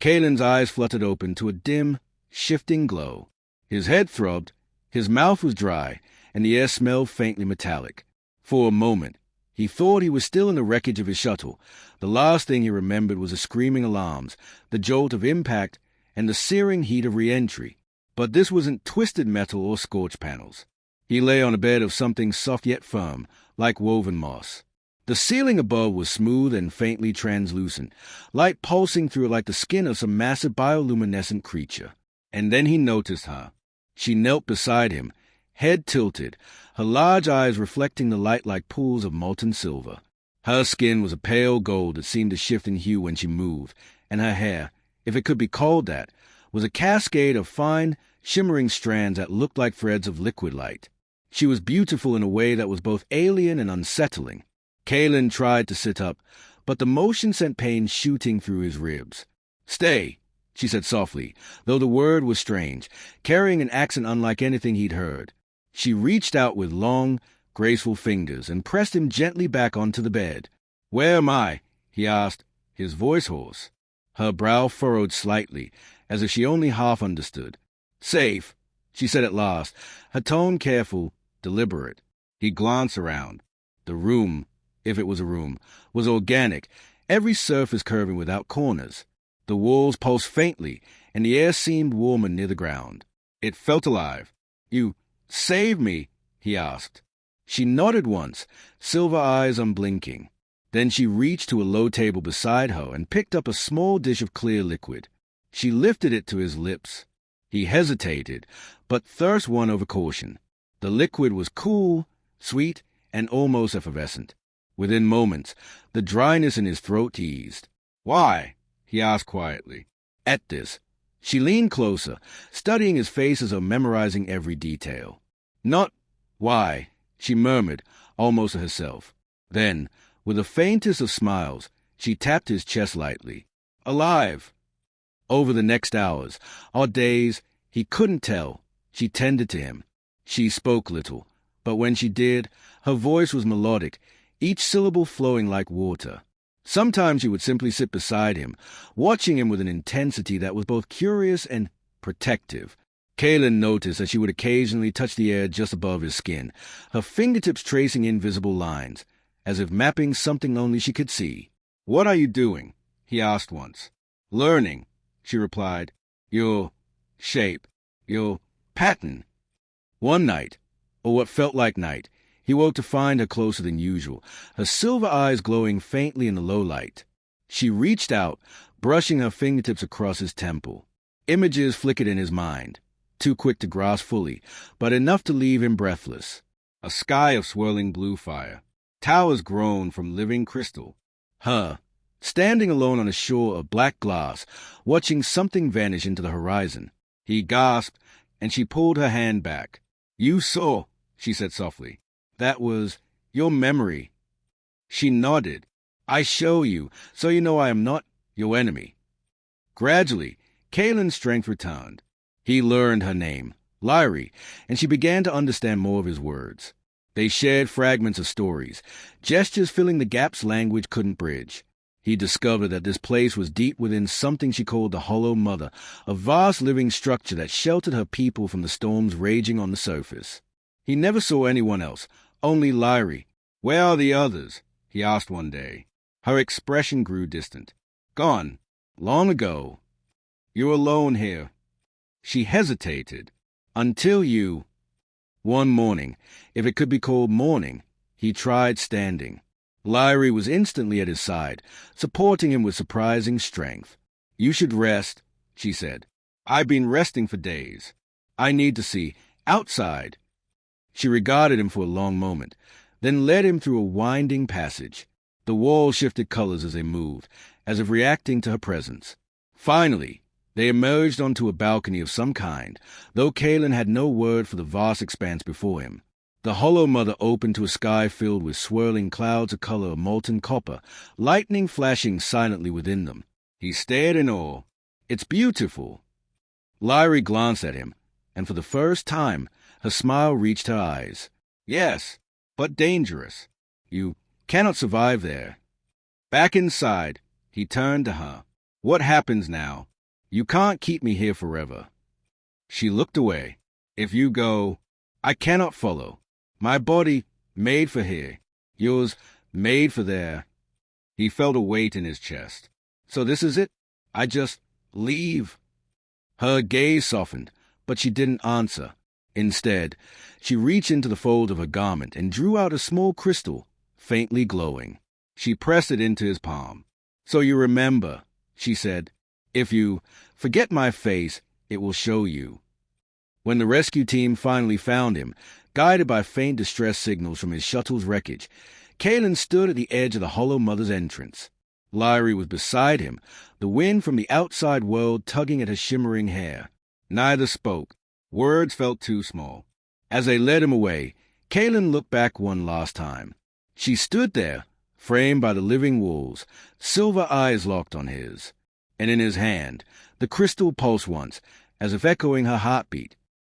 Kalen's eyes fluttered open to a dim, shifting glow. His head throbbed, his mouth was dry, and the air smelled faintly metallic. For a moment, he thought he was still in the wreckage of his shuttle. The last thing he remembered was the screaming alarms, the jolt of impact, and the searing heat of re-entry. But this wasn't twisted metal or scorched panels. He lay on a bed of something soft yet firm, like woven moss. The ceiling above was smooth and faintly translucent, light pulsing through it like the skin of some massive bioluminescent creature. And then he noticed her. She knelt beside him, head tilted, her large eyes reflecting the light like pools of molten silver. Her skin was a pale gold that seemed to shift in hue when she moved, and her hair, if it could be called that, was a cascade of fine, shimmering strands that looked like threads of liquid light. She was beautiful in a way that was both alien and unsettling. Kalen tried to sit up, but the motion sent pain shooting through his ribs. "Stay," she said softly, though the word was strange, carrying an accent unlike anything he'd heard. She reached out with long, graceful fingers and pressed him gently back onto the bed. "Where am I?" he asked, his voice hoarse. Her brow furrowed slightly, as if she only half understood. "Safe," she said at last, her tone careful, deliberate. He glanced around. The room, if it was a room, was organic, every surface curving without corners. The walls pulsed faintly, and the air seemed warmer near the ground. It felt alive. "You saved me?" he asked. She nodded once, silver eyes unblinking. Then she reached to a low table beside her and picked up a small dish of clear liquid. She lifted it to his lips. He hesitated, but thirst won over caution. The liquid was cool, sweet, and almost effervescent. Within moments, the dryness in his throat eased. "Why?" he asked quietly. At this, she leaned closer, studying his face as though memorizing every detail. "Not why," she murmured, almost to herself. Then, with the faintest of smiles, she tapped his chest lightly. "Alive." Over the next hours, or days, he couldn't tell, she tended to him. She spoke little, but when she did, her voice was melodic, each syllable flowing like water. Sometimes she would simply sit beside him, watching him with an intensity that was both curious and protective. Kalen noticed that she would occasionally touch the air just above his skin, her fingertips tracing invisible lines, as if mapping something only she could see. "What are you doing?" he asked once. "Learning," she replied. "Your shape, your pattern." One night, or what felt like night, he woke to find her closer than usual, her silver eyes glowing faintly in the low light. She reached out, brushing her fingertips across his temple. Images flickered in his mind, too quick to grasp fully, but enough to leave him breathless. A sky of swirling blue fire, towers grown from living crystal. Her, standing alone on a shore of black glass, watching something vanish into the horizon. He gasped, and she pulled her hand back. "You saw," she said softly. "That was your memory." She nodded. "I show you, so you know I am not your enemy." Gradually, Kalen's strength returned. He learned her name, Lyrie, and she began to understand more of his words. They shared fragments of stories, gestures filling the gaps language couldn't bridge. He discovered that this place was deep within something she called the Hollow Mother, a vast living structure that sheltered her people from the storms raging on the surface. He never saw anyone else, only Lyrie. "Where are the others?" he asked one day. Her expression grew distant. "Gone. Long ago. You're alone here." She hesitated. "Until you—" One morning, if it could be called morning, he tried standing. Lyrie was instantly at his side, supporting him with surprising strength. "You should rest," she said. "I've been resting for days. I need to see outside." She regarded him for a long moment, then led him through a winding passage. The walls shifted colors as they moved, as if reacting to her presence. Finally, they emerged onto a balcony of some kind, though Kalen had no word for the vast expanse before him. The Hollow Mother opened to a sky filled with swirling clouds of color of molten copper, lightning flashing silently within them. He stared in awe. "It's beautiful." Lyrie glanced at him, and for the first time, her smile reached her eyes. "Yes, but dangerous. You cannot survive there." Back inside, he turned to her. "What happens now?" You can't keep me here forever. She looked away. If you go, I cannot follow. My body, made for here. Yours, made for there. He felt a weight in his chest. So this is it? I just leave? Her gaze softened, but she didn't answer. Instead, she reached into the fold of her garment and drew out a small crystal, faintly glowing. She pressed it into his palm. So you remember, she said. If you forget my face, it will show you. When the rescue team finally found him, guided by faint distress signals from his shuttle's wreckage, Kalen stood at the edge of the Hollow Mother's entrance. Lyrie was beside him, the wind from the outside world tugging at her shimmering hair. Neither spoke. Words felt too small. As they led him away, Kalen looked back one last time. She stood there, framed by the living walls, silver eyes locked on his. And in his hand, the crystal pulsed once, as if echoing her heartbeat.